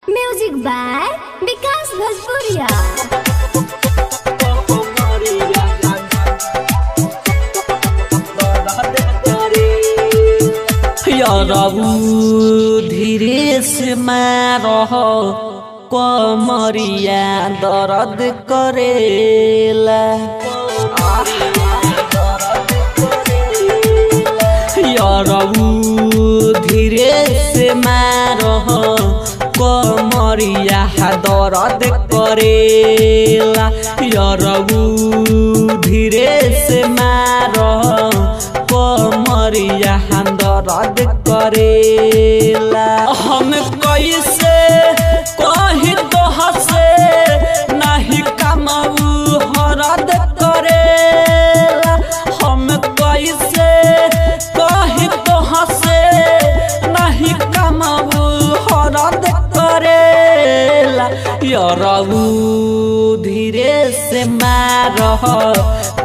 Music by विकास भोजपुरिया। यारबू धीरे से मारह कमरिया दर्द करेला। यारबू धीरे से मारह कमरिया दर्द करेला। यारबू धीरे से मारह कमरिया दर्द करेला। हम कैसे कहीं तो हसे नहीं कमाऊ हरद करेला। हम कैसे कहीं तो हसे नहीं कमाऊ हरद करेला। यारबू धीरे से मारह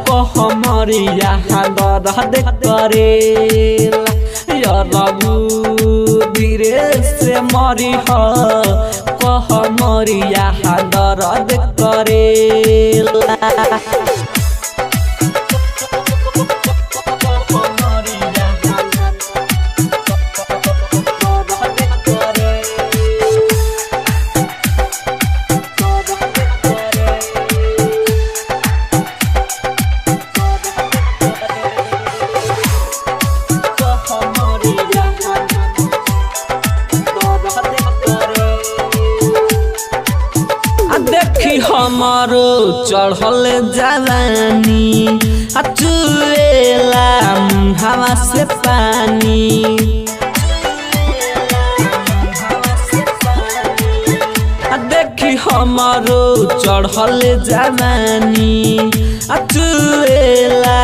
कहमरिया दर्द करेला। यारबू धीरे से मरिह कहमरिया दर्द करेला। देखी हमारो चढ़ल जवानी चुएला हवा से पानी। देखी हमारो चढ़ल जवानी चुएला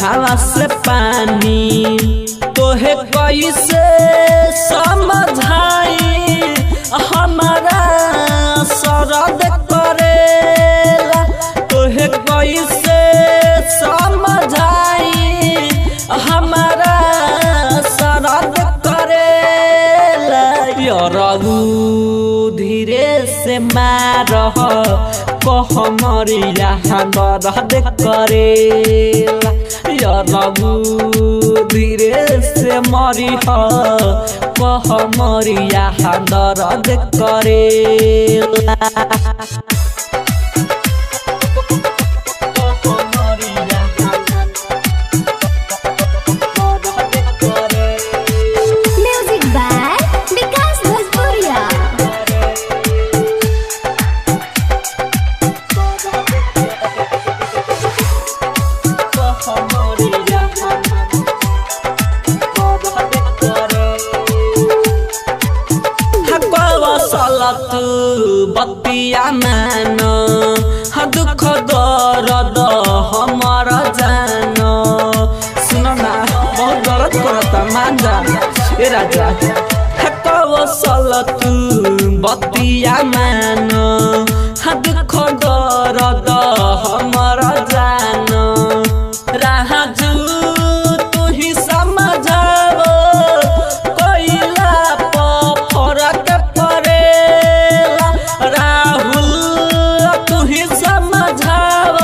हवा से पानी। तोहे कैसे समझाई हमारा सरद करेला। तोहे कैसे समझाई हमारा सरद करेला। यारबू धीरे से मारह कहमरिया दर्द करेला। यारबू धीरे से मरिह कहमरिया दर्द करेला। म्यूजिक बाय विकास भोजपुरिया। सलत बतिया मान दुख दर्द हमारा जान। सुनो ना बहुत दर्द करता मान जा ए राजा। सलत बतिया मान दुख दर्द हमारा जान। राजू तू ही समझाव कोइला पर फरक पड़ेला। राहुल तू ही समझाव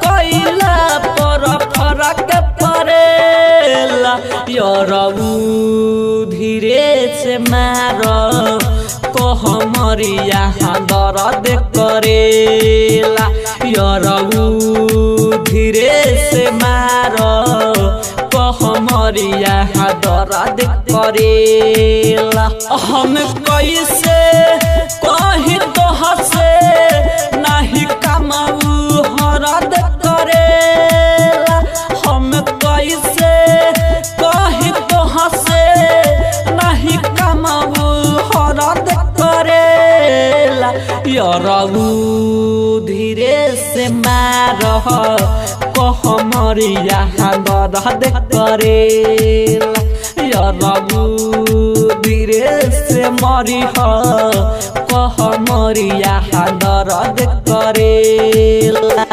कोइला पर फरक पड़ेला। यारबू धीरे से मारह कहमरिया दर्द करेला। यारबू धीरे से मारह कहमरिया दर्द करेला। हम कैसे कहीं तो हसे नहीं कमाऊ हरद करेला। हम कैसे कहीं तो हसे नहीं कमाऊ हरद करेला। यारबू धीरे से मारह कहमरिया दर्द करेला। यारबू धीरे से मरिह कहमरिया दर्द करेला।